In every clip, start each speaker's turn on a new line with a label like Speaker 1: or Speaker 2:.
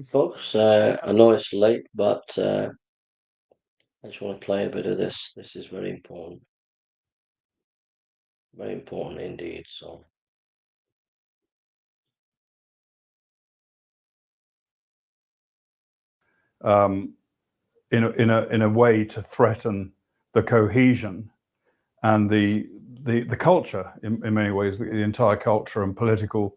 Speaker 1: Folks, I know it's late, but I just want to play a bit of this. This is very important indeed. So,
Speaker 2: um, in a way to threaten the cohesion and the culture in many ways, the entire culture and political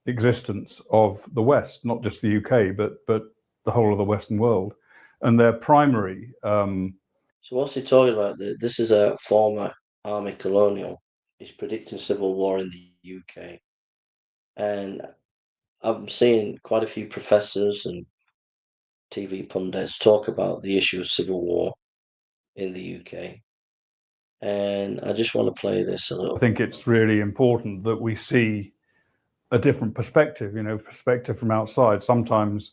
Speaker 2: existence of the West, not just the UK, but the whole of the Western world, and their primary.
Speaker 1: so what's he talking about? This is a former army colonial. He's predicting civil war in the UK, and I'm seeing quite a few professors and TV pundits talk about the issue of civil war in the UK, and I just want to play this a little
Speaker 2: I
Speaker 1: bit.
Speaker 2: think it's really important that we see a different perspective, perspective from outside. Sometimes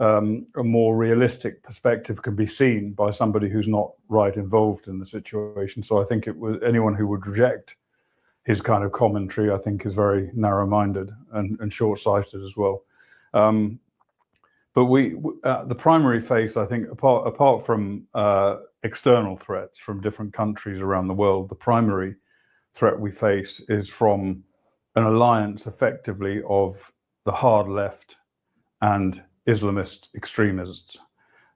Speaker 2: a more realistic perspective can be seen by somebody who's not right involved in the situation. So I think it was anyone who would reject his kind of commentary, I think, is very narrow-minded and short-sighted as well. But the primary face, I think, apart from external threats from different countries around the world, the primary threat we face is from an alliance, effectively, of the hard left and Islamist extremists,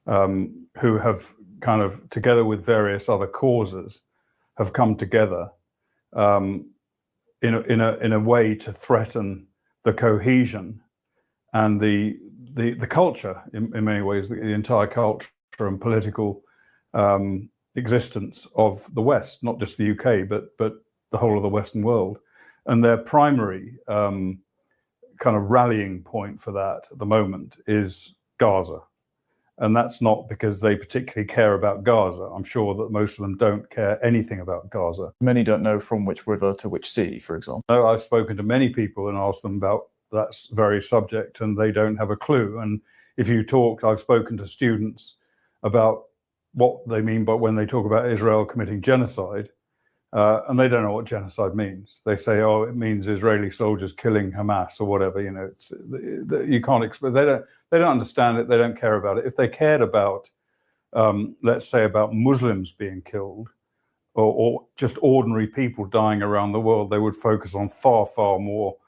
Speaker 2: who have kind of, together with various other causes, have come together in a way to threaten the cohesion and the culture in many ways, the entire culture and political existence of the West, not just the UK, but the whole of the Western world. And their primary kind of rallying point for that at the moment is Gaza. And that's not because they particularly care about Gaza. I'm sure that most of them don't care anything about Gaza.
Speaker 3: Many don't know from which river to which sea, for example.
Speaker 2: No, I've spoken to many people and asked them about that very subject, and they don't have a clue. And if you talk, I've spoken to students about what they mean by when they talk about Israel committing genocide, and they don't know what genocide means. They say, "Oh, it means Israeli soldiers killing Hamas or whatever." You can't explain. They don't understand it. They don't care about it. If they cared about, let's say, about Muslims being killed, or just ordinary people dying around the world, they would focus on far more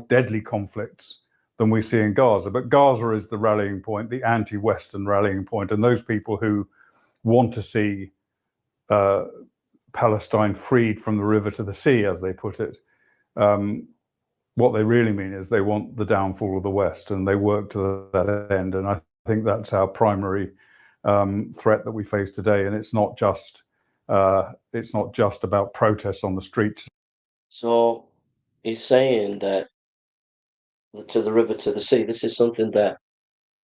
Speaker 2: deadly conflicts than we see in Gaza. But Gaza is the rallying point, the anti-Western rallying point, and those people who want to see Palestine freed from the river to the sea, as they put it, what they really mean is they want the downfall of the West, and they work to that end. And I think that's our primary threat that we face today. And it's not just about protests on the streets.
Speaker 1: So he's saying that to the river to the sea. This is something that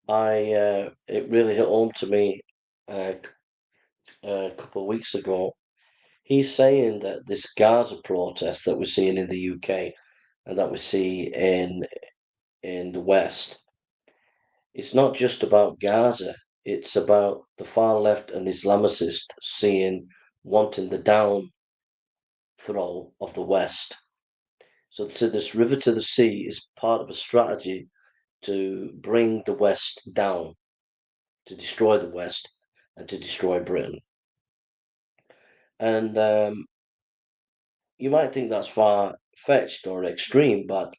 Speaker 1: it really hit home to me uh, a couple of weeks ago. He's saying that this Gaza protest that we're seeing in the UK and that we see in the West, it's not just about Gaza. It's about the far left and Islamicist wanting the downthrow of the West. So to this river to the sea is part of a strategy to bring the West down, to destroy the West and to destroy Britain. And you might think that's far fetched or extreme, but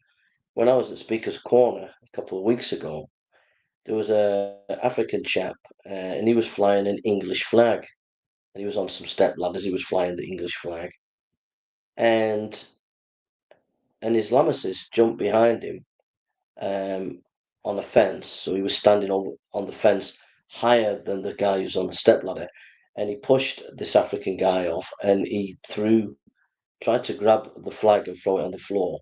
Speaker 1: when I was at Speaker's Corner a couple of weeks ago, there was a African chap, and he was flying an English flag, and he was on some step ladders. He was flying the English flag, and an Islamicist jumped behind him on a fence. So he was standing over on the fence higher than the guy who's on the step ladder, and he pushed this African guy off, and he tried to grab the flag and throw it on the floor,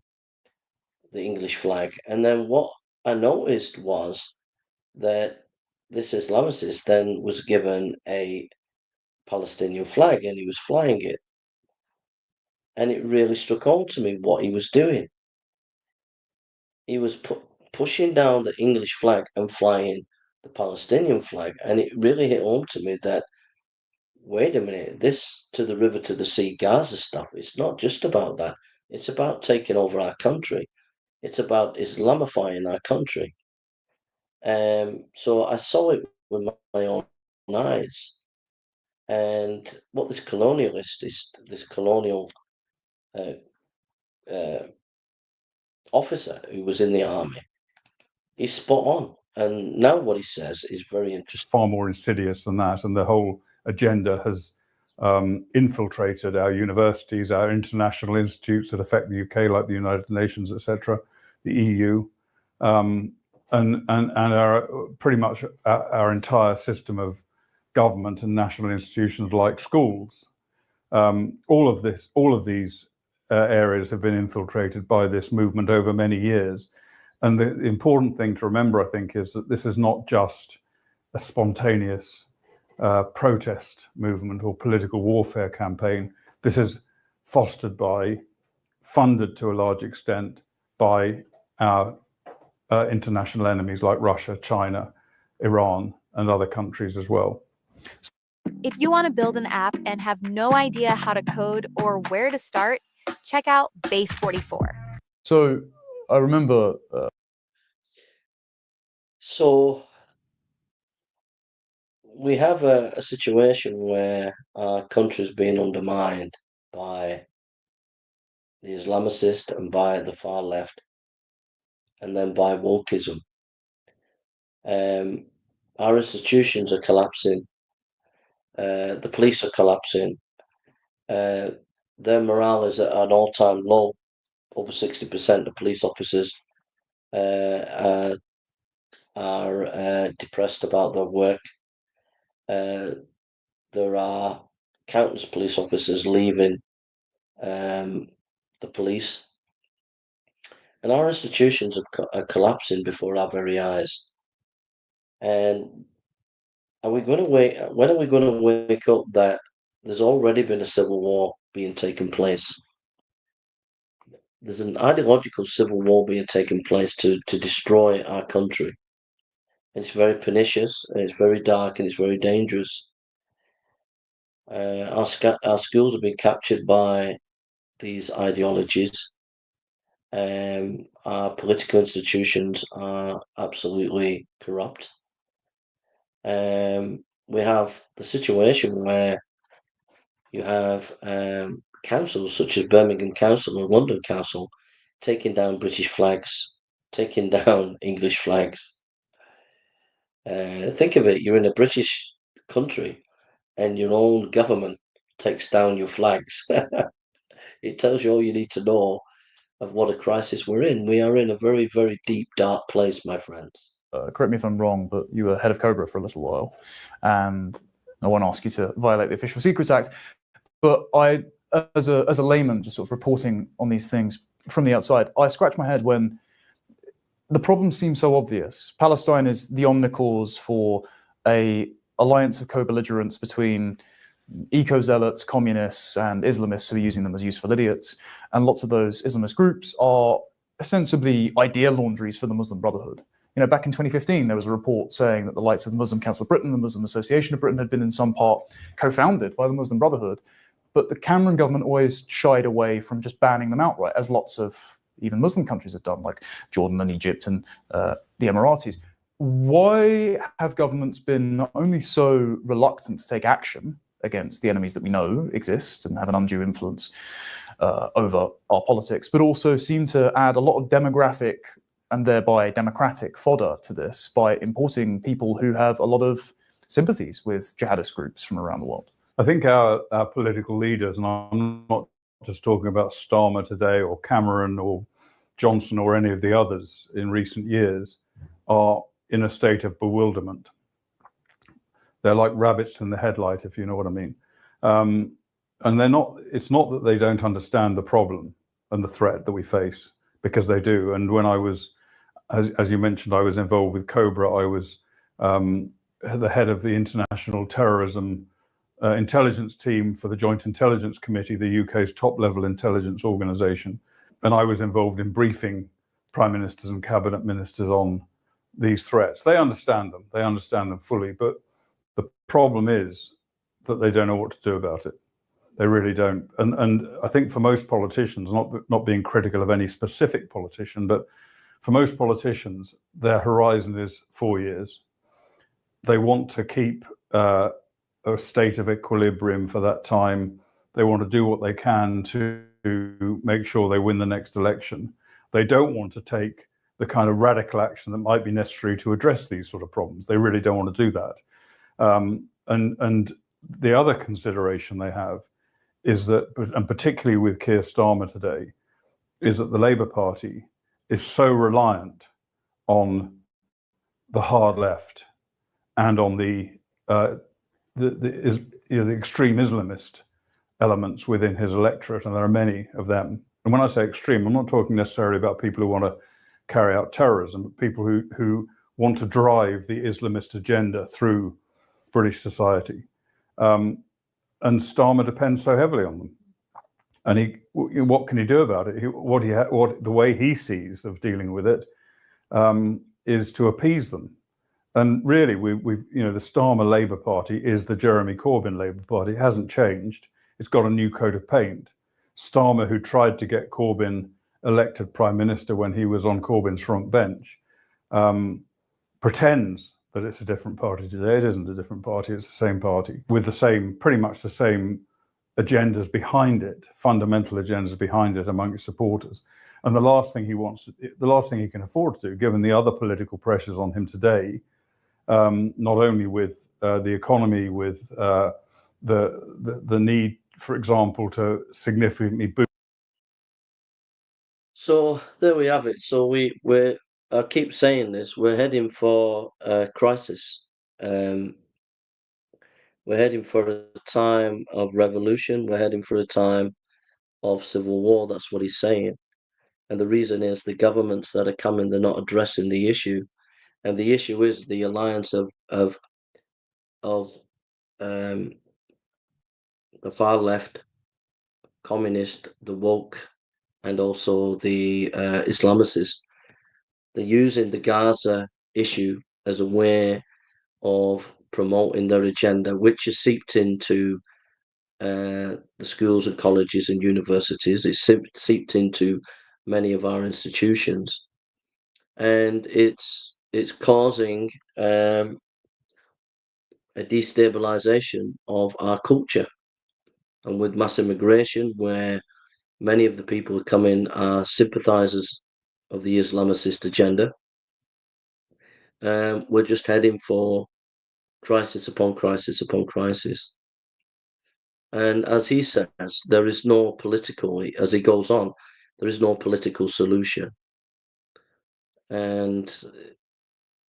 Speaker 1: the English flag. And then what I noticed was that this Islamicist then was given a Palestinian flag and he was flying it. And it really struck home to me what he was doing. He was pushing down the English flag and flying the Palestinian flag. And it really hit home to me that, wait a minute, this to the river to the sea Gaza stuff, it's not just about that. It's about taking over our country. It's about Islamifying our country. So I saw it with my own eyes. And what this colonial uh, uh, officer who was in the army, he's spot on. And now what he says is very
Speaker 2: It's
Speaker 1: interesting.
Speaker 2: far more insidious than that, and the whole agenda has infiltrated our universities, our international institutes that affect the UK, like the United Nations, etc., the EU, and our pretty much our entire system of government and national institutions like schools. All of these areas have been infiltrated by this movement over many years. And the important thing to remember, I think, is that this is not just a spontaneous protest movement or political warfare campaign. This is fostered by, funded to a large extent by our international enemies like Russia, China, Iran, and other countries as well.
Speaker 4: If you want to build an app and have no idea how to code or where to start, check out Base 44.
Speaker 3: So I remember.
Speaker 1: So we have a situation where our country's being undermined by the Islamicist and by the far left, and then by wokeism. Our institutions are collapsing. The police are collapsing. Their morale is at an all-time low. Over 60% of police officers are depressed about their work. There are countless police officers leaving the police, and our institutions are collapsing before our very eyes. And are we going to wait? When are we going to wake up that there's already been a civil war being taken place? There's an ideological civil war being taken place to destroy our country. It's very pernicious, and it's very dark, and it's very dangerous. Our schools have been captured by these ideologies. Our political institutions are absolutely corrupt. We have the situation where you have councils such as Birmingham Council and London Council taking down British flags, taking down English flags. Think of it, you're in a British country and your own government takes down your flags. It tells you all you need to know of what a crisis we're in. We are in a very, very deep, dark place, my friends.
Speaker 3: Correct me if I'm wrong, but you were head of Cobra for a little while, and I won't ask you to violate the Official Secrets Act, but I, as a layman, just sort of reporting on these things from the outside, I scratch my head when the problem seems so obvious. Palestine is the omnicause for a alliance of co-belligerence between eco-zealots, communists, and Islamists who are using them as useful idiots. And lots of those Islamist groups are ostensibly idea laundries for the Muslim Brotherhood. You know, back in 2015, there was a report saying that the likes of the Muslim Council of Britain, the Muslim Association of Britain, had been in some part co-founded by the Muslim Brotherhood. But the Cameron government always shied away from just banning them outright, as lots of even Muslim countries have done, like Jordan and Egypt and the Emiratis. Why have governments been not only so reluctant to take action against the enemies that we know exist and have an undue influence over our politics, but also seem to add a lot of demographic and thereby democratic fodder to this by importing people who have a lot of sympathies with jihadist groups from around the world?
Speaker 2: I think our political leaders, and I'm not just talking about Starmer today or Cameron or Johnson or any of the others in recent years, are in a state of bewilderment. They're like rabbits in the headlight, if you know what I mean. And they're not. It's not that they don't understand the problem and the threat that we face, because they do. And when I was, as you mentioned, I was involved with Cobra. I was the head of the International Terrorism Intelligence Team for the Joint Intelligence Committee, the UK's top-level intelligence organisation. And I was involved in briefing prime ministers and cabinet ministers on these threats. They understand them. They understand them fully. But the problem is that they don't know what to do about it. They really don't. And I think for most politicians, not being critical of any specific politician, but for most politicians, their horizon is 4 years. They want to keep a state of equilibrium for that time. They want to do what they can to make sure they win the next election. They don't want to take the kind of radical action that might be necessary to address these sort of problems. They really don't want to do that. And the other consideration they have is that, and particularly with Keir Starmer today, is that the Labour Party is so reliant on the hard left and on the extreme Islamist elements within his electorate, and there are many of them. And when I say extreme, I'm not talking necessarily about people who want to carry out terrorism, but people who want to drive the Islamist agenda through British society. And Starmer depends so heavily on them. And what can he do about it? The way he sees of dealing with it is to appease them. And really, the Starmer Labour Party is the Jeremy Corbyn Labour Party. It hasn't changed. It's got a new coat of paint. Starmer, who tried to get Corbyn elected Prime Minister when he was on Corbyn's front bench, pretends that it's a different party today. It isn't a different party. It's the same party with pretty much the same agendas behind it, fundamental agendas behind it among its supporters. And the last thing he can afford to do, given the other political pressures on him today, not only with the economy, with the need, for example, to significantly boost.
Speaker 1: So there we have it. So I keep saying this, we're heading for a crisis. We're heading for a time of revolution. We're heading for a time of civil war. That's what he's saying. And the reason is the governments that are coming, they're not addressing the issue. And the issue is the alliance of the far left, communist, the woke, and also the Islamicists. They're using the Gaza issue as a way of promoting their agenda, which is seeped into the schools and colleges and universities. It's seeped into many of our institutions, and it's causing a destabilization of our culture. And with mass immigration, where many of the people who come in are sympathizers of the Islamicist agenda, we're just heading for crisis upon crisis upon crisis. And as he says, there is no political, as he goes on, there is no political solution. And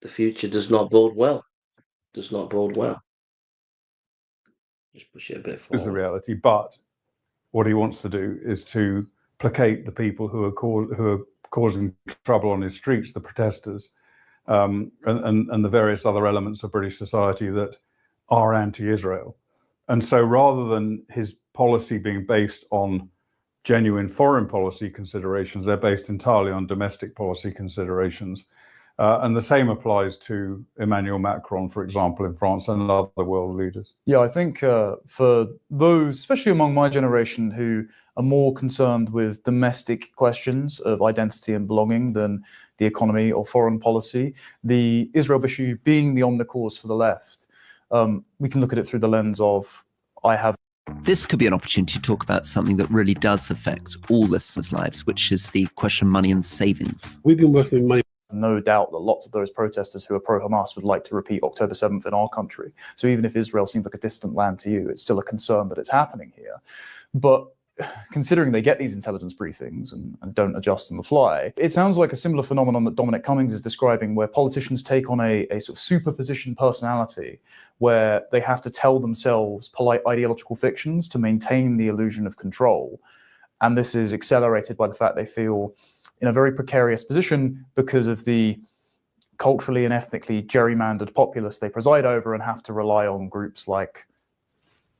Speaker 1: the future does not bode well. Does not bode well. Just push it a bit forward.
Speaker 2: Is the reality. But what he wants to do is to placate the people who are causing trouble on his streets, the protesters, and the various other elements of British society that are anti-Israel. And so rather than his policy being based on genuine foreign policy considerations, they're based entirely on domestic policy considerations. And the same applies to Emmanuel Macron, for example, in France, and other world leaders.
Speaker 3: Yeah, I think for those, especially among my generation, who are more concerned with domestic questions of identity and belonging than the economy or foreign policy, the Israel issue being the omnicause for the left, we can look at it through the lens of,
Speaker 5: This could be an opportunity to talk about something that really does affect all listeners' lives, which is the question of money and savings.
Speaker 6: We've been working with money.
Speaker 3: No doubt that lots of those protesters who are pro-Hamas would like to repeat October 7th in our country. So even if Israel seems like a distant land to you, it's still a concern that it's happening here. But considering they get these intelligence briefings and don't adjust on the fly, it sounds like a similar phenomenon that Dominic Cummings is describing, where politicians take on a sort of superposition personality, where they have to tell themselves polite ideological fictions to maintain the illusion of control. And this is accelerated by the fact they feel in a very precarious position because of the culturally and ethnically gerrymandered populace they preside over, and have to rely on groups like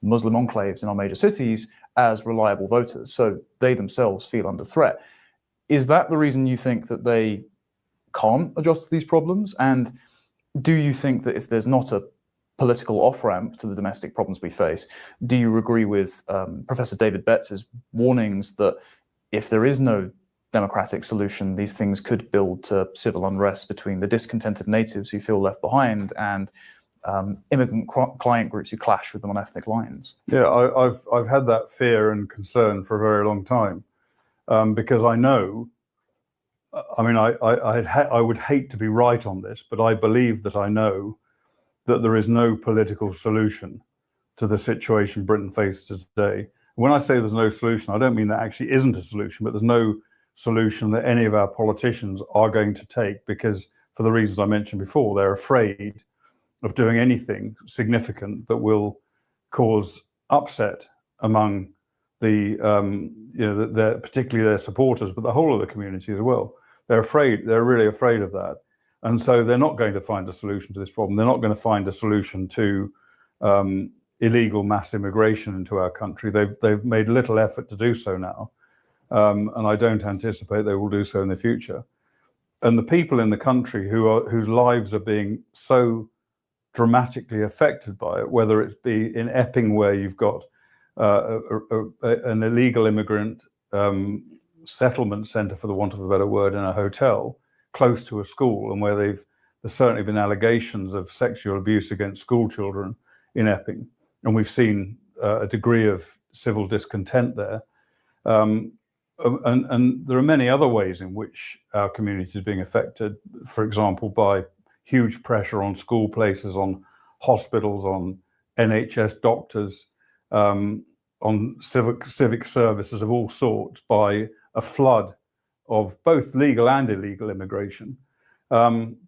Speaker 3: Muslim enclaves in our major cities as reliable voters. So they themselves feel under threat. Is that the reason you think that they can't adjust to these problems? And do you think that if there's not a political off-ramp to the domestic problems we face. Do you agree with Professor David Betts's warnings that if there is no democratic solution, these things could build to civil unrest between the discontented natives who feel left behind and immigrant client groups who clash with them on ethnic lines?
Speaker 2: Yeah, I've had that fear and concern for a very long time, because I know. I mean, I would hate to be right on this, but I believe that I know that there is no political solution to the situation Britain faces today. When I say there's no solution, I don't mean that actually isn't a solution, but there's no solution that any of our politicians are going to take, because for the reasons I mentioned before, they're afraid of doing anything significant that will cause upset among the, particularly their supporters, but the whole of the community as well. They're afraid, they're really afraid of that. And so they're not going to find a solution to this problem. They're not going to find a solution to illegal mass immigration into our country. They've made little effort to do so now. And I don't anticipate they will do so in the future. And the people in the country whose lives are being so dramatically affected by it, whether it be in Epping, where you've got an illegal immigrant settlement centre, for the want of a better word, in a hotel close to a school, and where there's certainly been allegations of sexual abuse against school children in Epping, and we've seen a degree of civil discontent there. And there are many other ways in which our community is being affected, for example, by huge pressure on school places, on hospitals, on NHS doctors, on civic services of all sorts, by a flood of both legal and illegal immigration. There's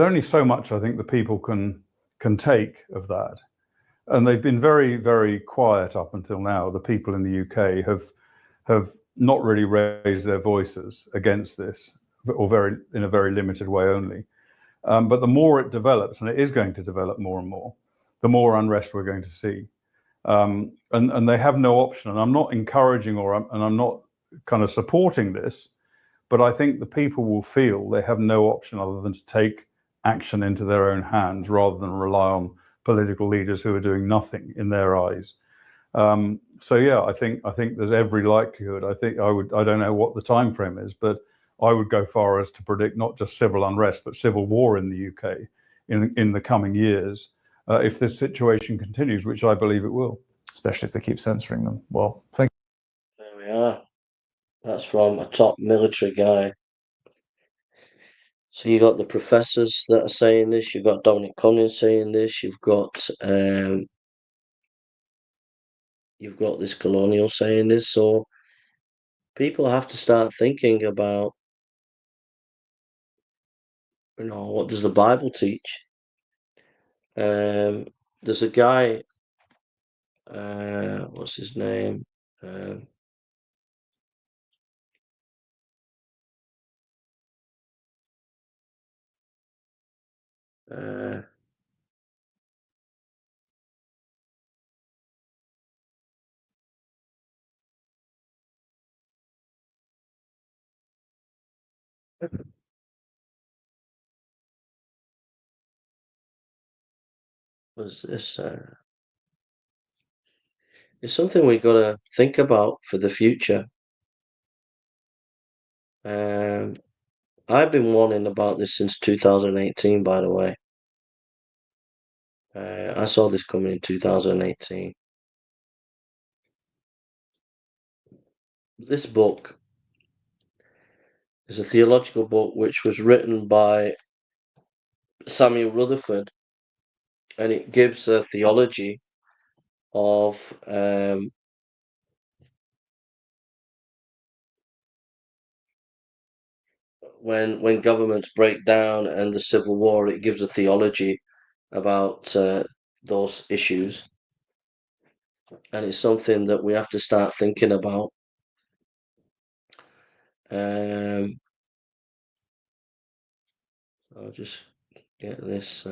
Speaker 2: only so much I think the people can take of that. And they've been very, very quiet up until now. The people in the UK have not really raised their voices against this, or in a very limited way only. But the more it develops, and it is going to develop more and more, the more unrest we're going to see. And they have no option. And I'm not encouraging and I'm not kind of supporting this, but I think the people will feel they have no option other than to take action into their own hands, rather than rely on political leaders who are doing nothing in their eyes. So yeah, I think there's every likelihood. I don't know what the time frame is, but I would go far as to predict not just civil unrest, but civil war in the UK in the coming years, if this situation continues, which I believe it will.
Speaker 3: Especially if they keep censoring them. Well, thank you.
Speaker 1: There we are. That's from a top military guy. So you got the professors that are saying this. You've got Dominic Cummings saying this. You've got this colonial saying this. So people have to start thinking about, what does the Bible teach? There's a guy. What's his name? Was this? It's something we got to think about for the future. I've been warning about this since 2018, by the way. I saw this coming in 2018. This book is a theological book which was written by Samuel Rutherford, and it gives a theology of when governments break down and the civil war. It gives a theology about those issues, and it's something that we have to start thinking about. I'll just get this.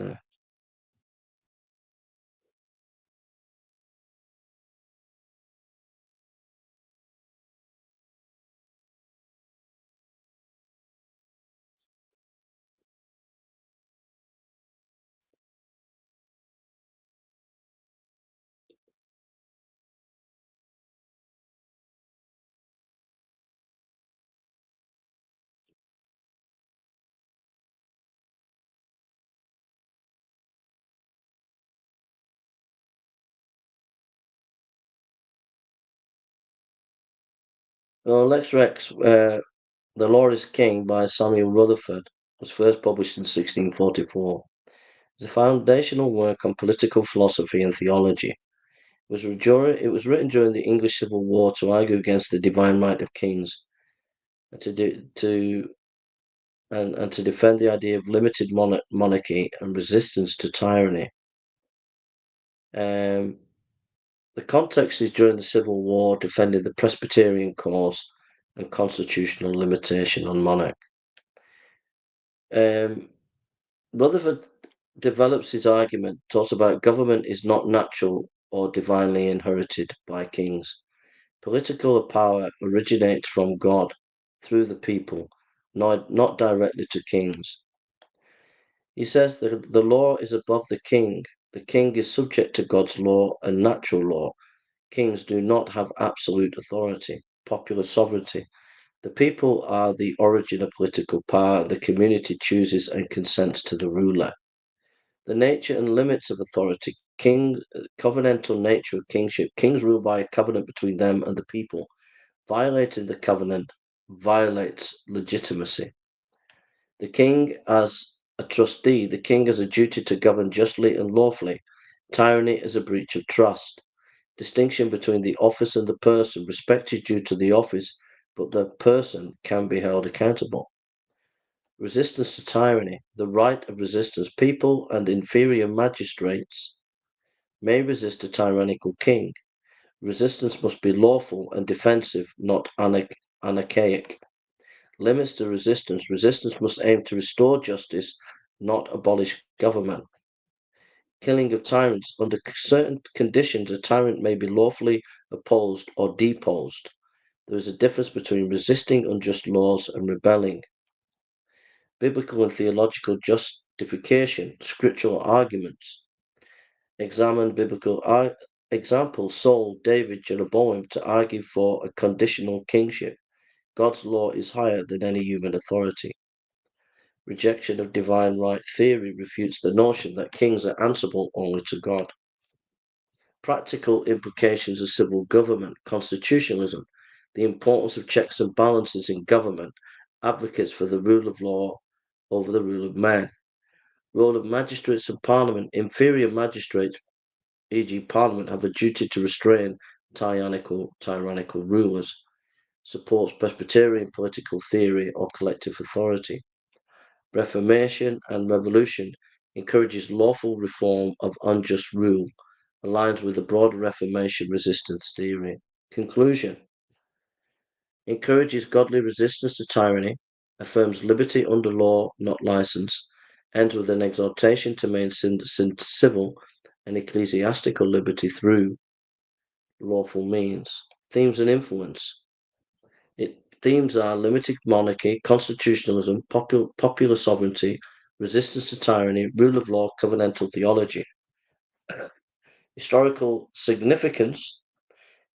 Speaker 1: So Lex Rex, The Law is King by Samuel Rutherford was first published in 1644. It's a foundational work on political philosophy and theology. It was written during the English Civil War to argue against the divine right of kings and to defend the idea of limited monarchy and resistance to tyranny. The context is during the Civil War, defending the Presbyterian cause and constitutional limitation on monarch. Rutherford develops his argument, talks about government is not natural or divinely inherited by kings. Political power originates from God through the people, not directly to kings. He says that the law is above the king. The king is subject to God's law and natural law. Kings do not have absolute authority, popular sovereignty. The people are the origin of political power. The community chooses and consents to the ruler. The nature and limits of authority, covenantal nature of kingship. Kings rule by a covenant between them and the people. Violating the covenant violates legitimacy. The king as a trustee, the king has a duty to govern justly and lawfully. Tyranny is a breach of trust. Distinction between the office and the person. Respect is due to the office, but the person can be held accountable. Resistance to tyranny, the right of resistance. People and inferior magistrates may resist a tyrannical king. Resistance must be lawful and defensive, not anarchic. Limits to resistance. Resistance must aim to restore justice, not abolish government. Killing of tyrants. Under certain conditions, a tyrant may be lawfully opposed or deposed. There is a difference between resisting unjust laws and rebelling. Biblical and theological justification, scriptural arguments. Examine biblical examples, Saul, David, Jeroboam, to argue for a conditional kingship. God's law is higher than any human authority. Rejection of divine right theory refutes the notion that kings are answerable only to God. Practical implications of civil government, constitutionalism, the importance of checks and balances in government, advocates for the rule of law over the rule of man. Role of magistrates and parliament. Inferior magistrates, e.g. parliament, have a duty to restrain tyrannical rulers. Supports Presbyterian political theory or collective authority. Reformation and Revolution encourages lawful reform of unjust rule, aligns with the broader Reformation resistance theory. Conclusion. Encourages godly resistance to tyranny, affirms liberty under law, not license, ends with an exhortation to maintain civil and ecclesiastical liberty through lawful means. Themes and influence. Themes are limited monarchy, constitutionalism, popular sovereignty, resistance to tyranny, rule of law, covenantal theology. Historical significance,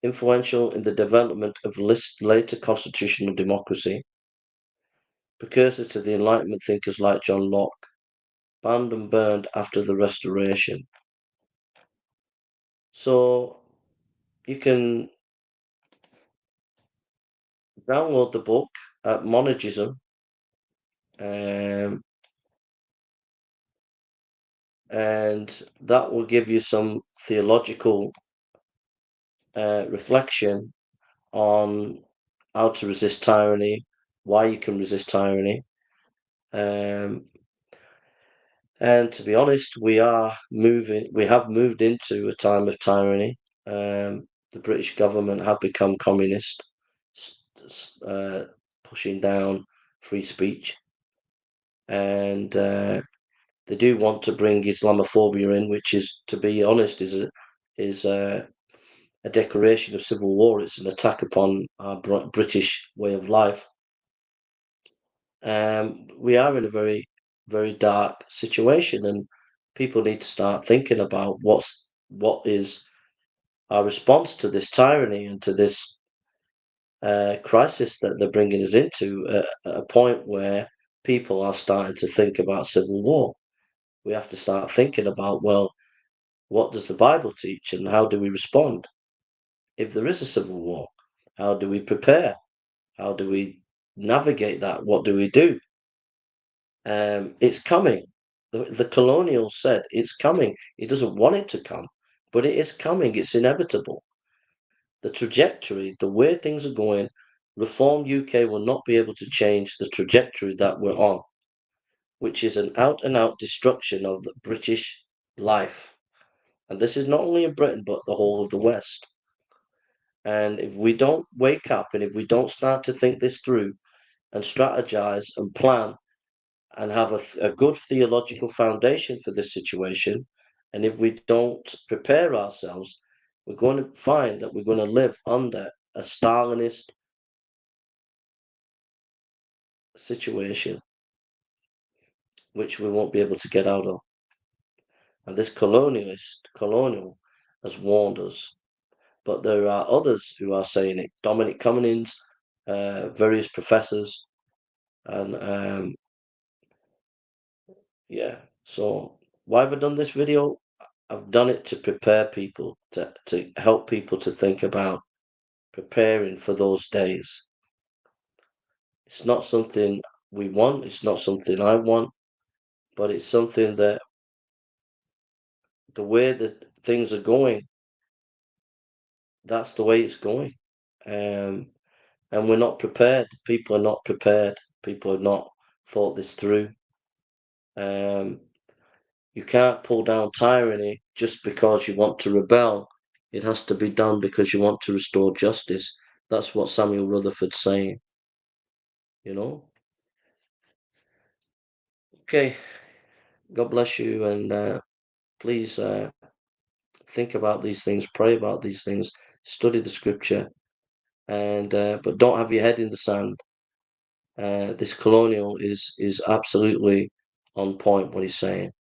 Speaker 1: influential in the development of later constitutional democracy, precursor to the Enlightenment thinkers like John Locke, banned and burned after the Restoration. So you can download the book at Monergism, and that will give you some theological reflection on how to resist tyranny, why you can resist tyranny. And to be honest, we have moved into a time of tyranny. The British government have become communist, pushing down free speech, and they do want to bring Islamophobia in, which is, to be honest, is a declaration of civil war. It's an attack upon our British way of life. We are in a very, very dark situation, and people need to start thinking about what is our response to this tyranny and to this crisis that they're bringing us into, at a point where people are starting to think about civil war. We have to start thinking about, well, what does the Bible teach and how do we respond? If there is a civil war, how do we prepare? How do we navigate that? What do we do? It's coming. The colonial said it's coming. He doesn't want it to come, but it is coming. It's inevitable. The trajectory, the way things are going, Reform UK will not be able to change the trajectory that we're on, which is an out-and-out destruction of the British life. And this is not only in Britain, but the whole of the West. And if we don't wake up and if we don't start to think this through and strategize and plan and have a good theological foundation for this situation, and if we don't prepare ourselves, we're going to find that we're going to live under a Stalinist situation, which we won't be able to get out of. And this colonial has warned us. But there are others who are saying it. Dominic Cummings, various professors, and yeah. So why have I done this video? I've done it to prepare people, to help people to think about preparing for those days. It's not something we want, it's not something I want, but it's something that the way that things are going, that's the way it's going. And we're not prepared. People are not prepared. People have not thought this through. You can't pull down tyranny just because you want to rebel. It has to be done because you want to restore justice. That's what Samuel Rutherford's saying. You know? Okay. God bless you, and please think about these things, pray about these things, study the scripture, and but don't have your head in the sand. This colonial is absolutely on point what he's saying.